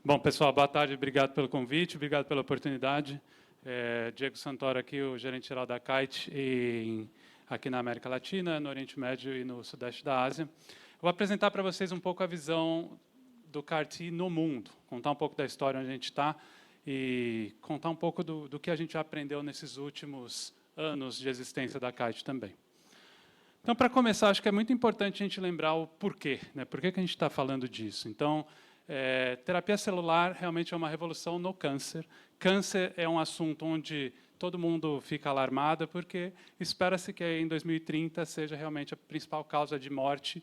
Bom, pessoal, boa tarde, obrigado pelo convite, obrigado pela oportunidade. Diego Santoro aqui, o gerente-geral da Kite, aqui na América Latina, no Oriente Médio e no Sudeste da Ásia. Eu vou apresentar para vocês um pouco a visão do Carty no mundo, contar um pouco da história onde a gente está e contar um pouco do que a gente já aprendeu nesses últimos anos de existência da Kite também. Então, para começar, acho que é muito importante a gente lembrar o porquê, né? Por que a gente está falando disso? Então, terapia celular realmente é uma revolução no câncer. Câncer é um assunto onde todo mundo fica alarmado, porque espera-se que em 2030 seja realmente a principal causa de morte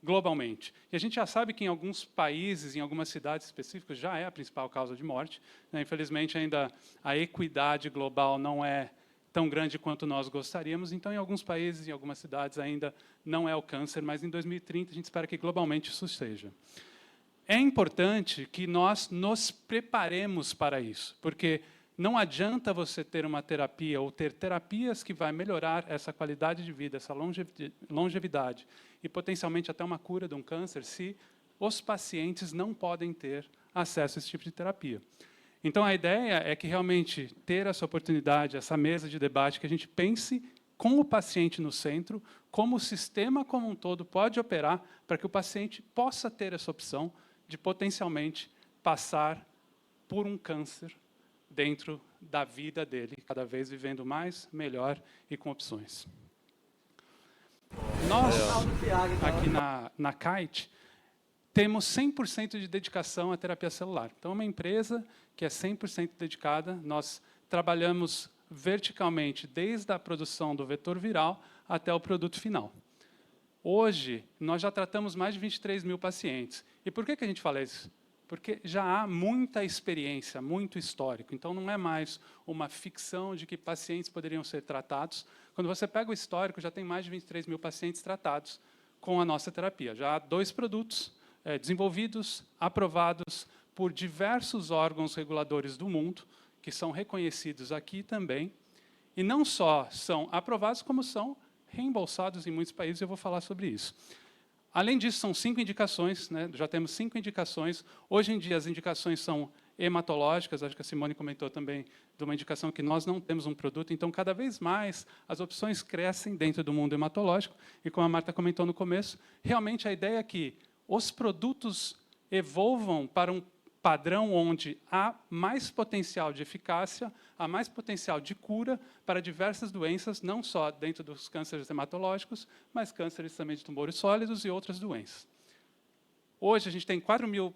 globalmente. E a gente já sabe que em alguns países, em algumas cidades específicas, já é a principal causa de morte, né? Infelizmente, ainda a equidade global não é tão grande quanto nós gostaríamos. Então, em alguns países, em algumas cidades, ainda não é o câncer, mas em 2030 a gente espera que globalmente isso seja. É importante que nós nos preparemos para isso, porque não adianta você ter uma terapia ou ter terapias que vai melhorar essa qualidade de vida, essa longevidade e potencialmente até uma cura de um câncer, se os pacientes não podem ter acesso a esse tipo de terapia. Então, a ideia é que realmente ter essa oportunidade, essa mesa de debate, que a gente pense com o paciente no centro, como o sistema como um todo pode operar para que o paciente possa ter essa opção de potencialmente passar por um câncer dentro da vida dele, cada vez vivendo mais, melhor e com opções. Nós, aqui na Kite, temos 100% de dedicação à terapia celular. Então, é uma empresa que é 100% dedicada. Nós trabalhamos verticalmente, desde a produção do vetor viral até o produto final. Hoje, nós já tratamos mais de 23 mil pacientes. E por que a gente fala isso? Porque já há muita experiência, muito histórico. Então, não é mais uma ficção de que pacientes poderiam ser tratados. Quando você pega o histórico, já tem mais de 23 mil pacientes tratados com a nossa terapia. Já há 2 produtos desenvolvidos, aprovados por diversos órgãos reguladores do mundo, que são reconhecidos aqui também. E não só são aprovados, como são reembolsados em muitos países, eu vou falar sobre isso. Além disso, são 5 indicações, né? Já temos 5 indicações. Hoje em dia, as indicações são hematológicas, acho que a Simone comentou também de uma indicação que nós não temos um produto, então, cada vez mais, as opções crescem dentro do mundo hematológico, e como a Marta comentou no começo, realmente a ideia é que os produtos evolvam para um padrão onde há mais potencial de eficácia, há mais potencial de cura para diversas doenças, não só dentro dos cânceres hematológicos, mas cânceres também de tumores sólidos e outras doenças. Hoje, a gente tem 4 mil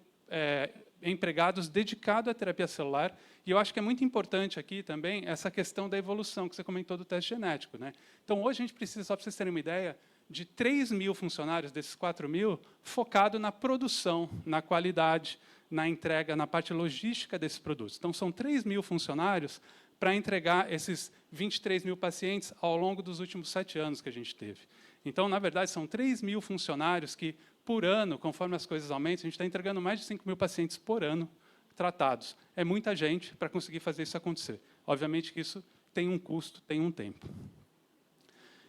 empregados dedicados à terapia celular, e eu acho que é muito importante aqui também essa questão da evolução, que você comentou do teste genético, né? Então, hoje a gente precisa, só para vocês terem uma ideia, de 3 mil funcionários, desses 4 mil, focado na produção, na qualidade, na entrega, na parte logística desses produtos. Então, são 3 mil funcionários para entregar esses 23 mil pacientes ao longo dos últimos 7 anos que a gente teve. Então, na verdade, são 3 mil funcionários que, por ano, conforme as coisas aumentam, a gente está entregando mais de 5 mil pacientes por ano tratados. É muita gente para conseguir fazer isso acontecer. Obviamente que isso tem um custo, tem um tempo.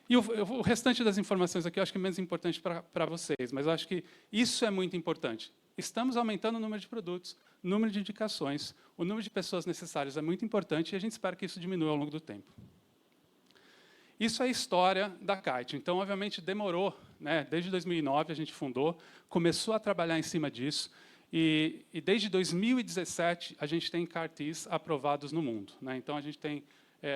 E o restante das informações aqui eu acho que é menos importante para vocês, mas eu acho que isso é muito importante. Estamos aumentando o número de produtos, o número de indicações, o número de pessoas necessárias é muito importante e a gente espera que isso diminua ao longo do tempo. Isso é a história da Kite. Então, obviamente, demorou, né? Desde 2009 a gente fundou, começou a trabalhar em cima disso, e desde 2017 a gente tem CAR-Ts aprovados no mundo, né? Então, a gente tem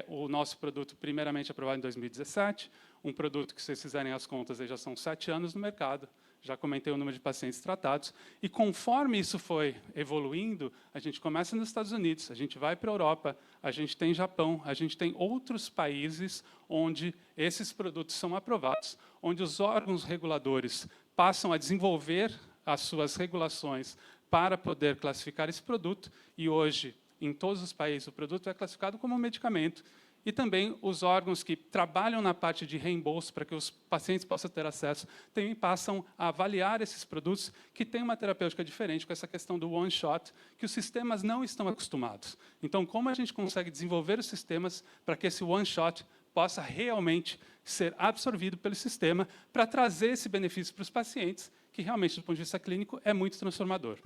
o nosso produto primeiramente aprovado em 2017, um produto que, se vocês fizerem as contas, já são 7 anos no mercado, já comentei o número de pacientes tratados, e conforme isso foi evoluindo, a gente começa nos Estados Unidos, a gente vai para a Europa, a gente tem Japão, a gente tem outros países onde esses produtos são aprovados, onde os órgãos reguladores passam a desenvolver as suas regulações para poder classificar esse produto, e hoje, em todos os países, o produto é classificado como um medicamento. E também os órgãos que trabalham na parte de reembolso para que os pacientes possam ter acesso, também passam a avaliar esses produtos que têm uma terapêutica diferente, com essa questão do one-shot, que os sistemas não estão acostumados. Então, como a gente consegue desenvolver os sistemas para que esse one-shot possa realmente ser absorvido pelo sistema para trazer esse benefício para os pacientes, que realmente, do ponto de vista clínico, é muito transformador.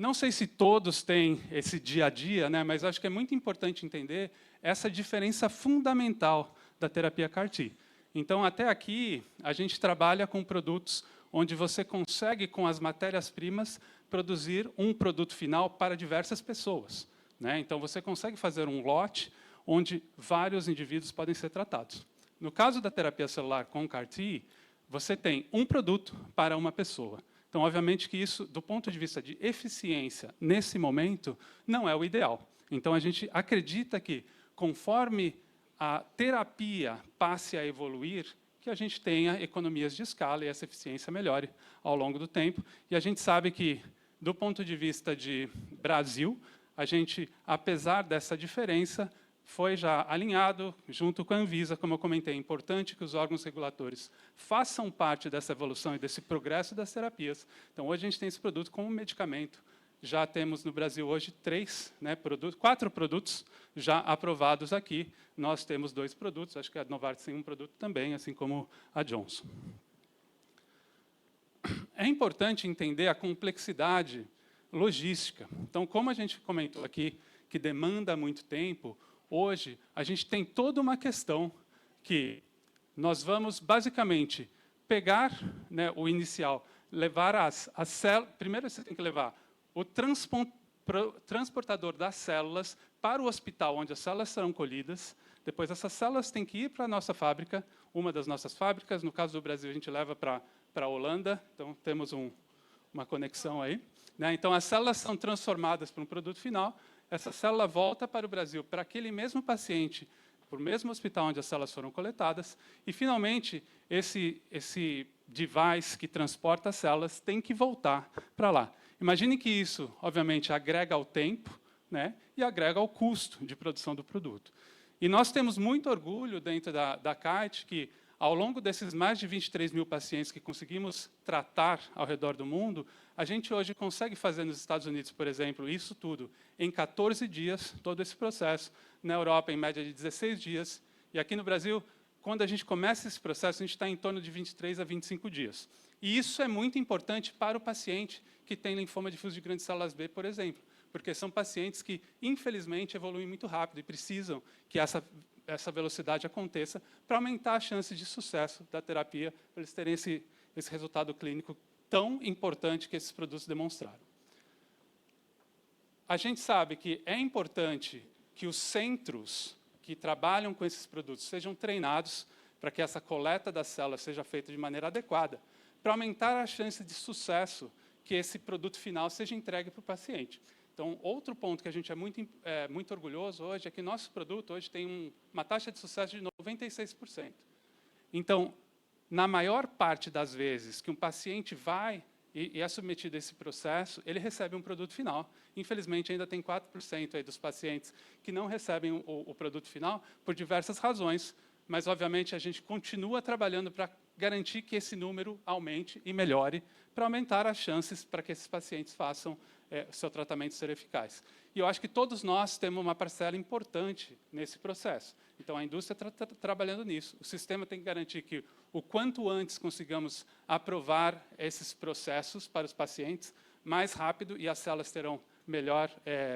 Não sei se todos têm esse dia a dia, né, mas acho que é muito importante entender essa diferença fundamental da terapia CAR-T. Então, até aqui, a gente trabalha com produtos onde você consegue, com as matérias-primas, produzir um produto final para diversas pessoas, né? Então, você consegue fazer um lote onde vários indivíduos podem ser tratados. No caso da terapia celular com CAR-T, você tem um produto para uma pessoa. Então, obviamente que isso, do ponto de vista de eficiência, nesse momento, não é o ideal. Então, a gente acredita que, conforme a terapia passe a evoluir, que a gente tenha economias de escala e essa eficiência melhore ao longo do tempo. E a gente sabe que, do ponto de vista de Brasil, a gente, apesar dessa diferença, foi já alinhado, junto com a Anvisa, como eu comentei, é importante que os órgãos reguladores façam parte dessa evolução e desse progresso das terapias. Então, hoje a gente tem esse produto como medicamento. Já temos no Brasil hoje 4 produtos já aprovados aqui. Nós temos 2 produtos, acho que a Novartis tem um produto também, assim como a Johnson. É importante entender a complexidade logística. Então, como a gente comentou aqui, que demanda muito tempo, hoje a gente tem toda uma questão que nós vamos, basicamente, pegar, né, o inicial, levar as células... Primeiro, você tem que levar o transportador das células para o hospital, onde as células serão colhidas. Depois, essas células têm que ir para a nossa fábrica, uma das nossas fábricas. No caso do Brasil, a gente leva para a Holanda. Então, temos uma conexão aí, né? Então, as células são transformadas para um produto final. Essa célula volta para o Brasil, para aquele mesmo paciente, para o mesmo hospital onde as células foram coletadas. E, finalmente, esse device que transporta as células tem que voltar para lá. Imagine que isso, obviamente, agrega ao tempo, né, e agrega ao custo de produção do produto. E nós temos muito orgulho dentro da CART que, ao longo desses mais de 23 mil pacientes que conseguimos tratar ao redor do mundo, a gente hoje consegue fazer nos Estados Unidos, por exemplo, isso tudo em 14 dias, todo esse processo. Na Europa, em média de 16 dias. E aqui no Brasil, quando a gente começa esse processo, a gente está em torno de 23 a 25 dias. E isso é muito importante para o paciente que tem linfoma difuso de grandes células B, por exemplo, porque são pacientes que, infelizmente, evoluem muito rápido e precisam que essa velocidade aconteça para aumentar as chances de sucesso da terapia, para eles terem esse resultado clínico tão importante que esses produtos demonstraram. A gente sabe que é importante que os centros que trabalham com esses produtos sejam treinados para que essa coleta das células seja feita de maneira adequada, para aumentar a chance de sucesso que esse produto final seja entregue para o paciente. Então, outro ponto que a gente é muito orgulhoso hoje é que nosso produto hoje tem uma taxa de sucesso de 96%. Então, na maior parte das vezes que um paciente vai e é submetido a esse processo, ele recebe um produto final. Infelizmente, ainda tem 4% aí dos pacientes que não recebem o produto final por diversas razões, mas, obviamente, a gente continua trabalhando para garantir que esse número aumente e melhore, para aumentar as chances para que esses pacientes façam seu tratamento ser eficaz. E eu acho que todos nós temos uma parcela importante nesse processo. Então, a indústria está trabalhando nisso. O sistema tem que garantir que, o quanto antes consigamos aprovar esses processos para os pacientes, mais rápido, e as células terão melhor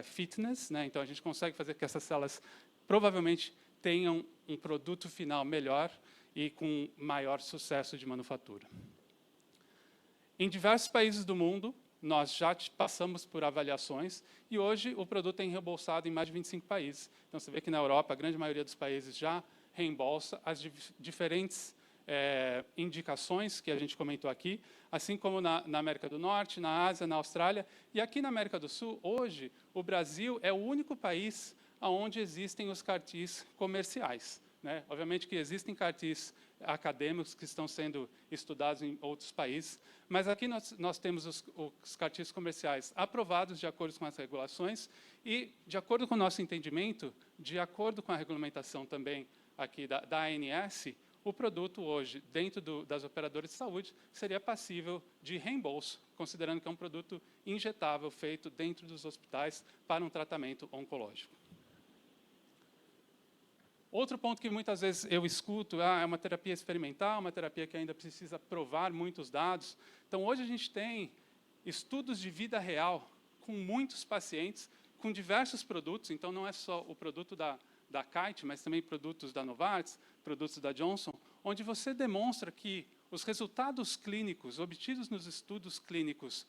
fitness, né? Então, a gente consegue fazer que essas células provavelmente tenham um produto final melhor e com maior sucesso de manufatura. Em diversos países do mundo, nós já passamos por avaliações e hoje o produto é reembolsado em mais de 25 países. Então, você vê que na Europa, a grande maioria dos países já reembolsa as diferentes indicações que a gente comentou aqui, assim como na América do Norte, na Ásia, na Austrália. E aqui na América do Sul, hoje, o Brasil é o único país onde existem os CAR-Ts comerciais, né? Obviamente que existem CAR-Ts acadêmicos que estão sendo estudados em outros países, mas aqui nós temos os CAR-Ts comerciais aprovados de acordo com as regulações e, de acordo com o nosso entendimento, de acordo com a regulamentação também aqui da ANS, o produto hoje, dentro das operadoras de saúde, seria passível de reembolso, considerando que é um produto injetável feito dentro dos hospitais para um tratamento oncológico. Outro ponto que muitas vezes eu escuto, é uma terapia experimental, uma terapia que ainda precisa provar muitos dados. Então, hoje a gente tem estudos de vida real com muitos pacientes, com diversos produtos, então não é só o produto da Kite, mas também produtos da Novartis, produtos da Johnson, onde você demonstra que os resultados clínicos obtidos nos estudos clínicos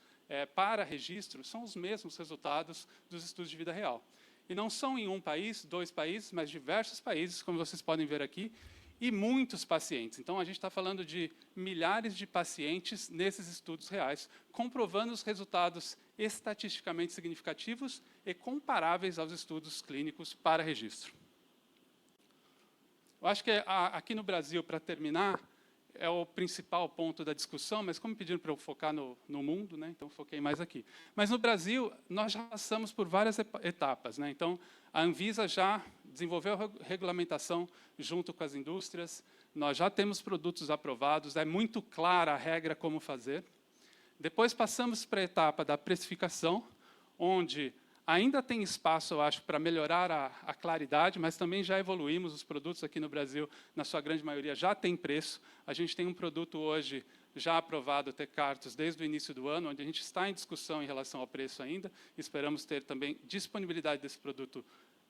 para registro são os mesmos resultados dos estudos de vida real. E não são em um país, 2 países, mas diversos países, como vocês podem ver aqui, e muitos pacientes. Então, a gente está falando de milhares de pacientes nesses estudos reais, comprovando os resultados estatisticamente significativos e comparáveis aos estudos clínicos para registro. Eu acho que aqui no Brasil, para terminar, é o principal ponto da discussão, mas como pediram para eu focar no mundo, né, então foquei mais aqui. Mas no Brasil, nós já passamos por várias etapas, né? Então, a Anvisa já desenvolveu a regulamentação junto com as indústrias, nós já temos produtos aprovados, é muito clara a regra como fazer. Depois passamos para a etapa da precificação, onde ainda tem espaço, eu acho, para melhorar a claridade, mas também já evoluímos. Os produtos aqui no Brasil, na sua grande maioria, já tem preço. A gente tem um produto hoje já aprovado, Tecartus, desde o início do ano, onde a gente está em discussão em relação ao preço ainda. Esperamos ter também disponibilidade desse produto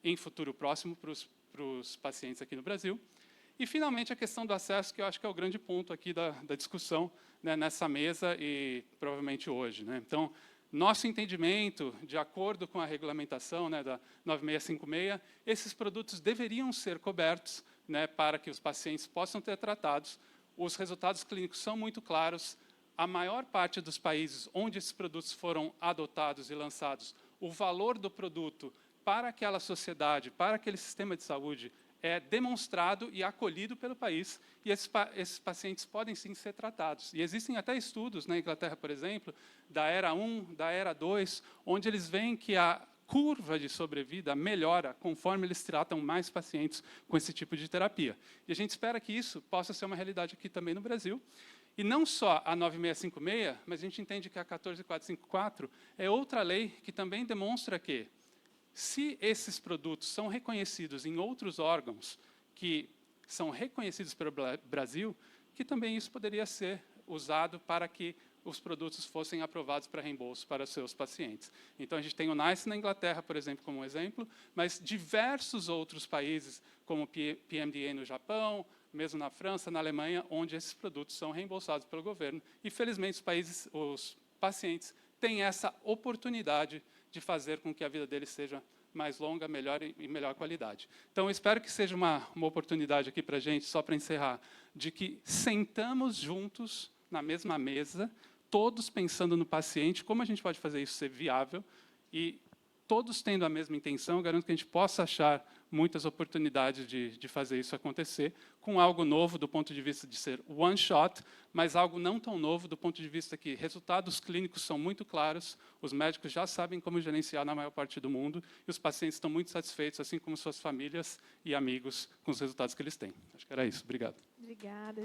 em futuro próximo para os pacientes aqui no Brasil. E, finalmente, a questão do acesso, que eu acho que é o grande ponto aqui da discussão, né, nessa mesa e provavelmente hoje, né? Então, nosso entendimento, de acordo com a regulamentação, né, da 9656, esses produtos deveriam ser cobertos, né, para que os pacientes possam ter tratados. Os resultados clínicos são muito claros. A maior parte dos países onde esses produtos foram adotados e lançados, o valor do produto para aquela sociedade, para aquele sistema de saúde, é demonstrado e acolhido pelo país, e esses pacientes podem, sim, ser tratados. E existem até estudos, na Inglaterra, por exemplo, da era 1, da era 2, onde eles veem que a curva de sobrevida melhora conforme eles tratam mais pacientes com esse tipo de terapia. E a gente espera que isso possa ser uma realidade aqui também no Brasil. E não só a 9656, mas a gente entende que a 14454 é outra lei que também demonstra que, se esses produtos são reconhecidos em outros órgãos que são reconhecidos pelo Brasil, que também isso poderia ser usado para que os produtos fossem aprovados para reembolso para seus pacientes. Então, a gente tem o NICE na Inglaterra, por exemplo, como um exemplo, mas diversos outros países, como o PMDA no Japão, mesmo na França, na Alemanha, onde esses produtos são reembolsados pelo governo. E, felizmente, os pacientes têm essa oportunidade de fazer com que a vida deles seja mais longa, melhor e melhor qualidade. Então, eu espero que seja uma oportunidade aqui para a gente, só para encerrar, de que sentamos juntos na mesma mesa, todos pensando no paciente, como a gente pode fazer isso ser viável, e todos tendo a mesma intenção, eu garanto que a gente possa achar muitas oportunidades de fazer isso acontecer, com algo novo do ponto de vista de ser one shot, mas algo não tão novo do ponto de vista que resultados clínicos são muito claros, os médicos já sabem como gerenciar na maior parte do mundo, e os pacientes estão muito satisfeitos, assim como suas famílias e amigos, com os resultados que eles têm. Acho que era isso. Obrigado. Obrigada.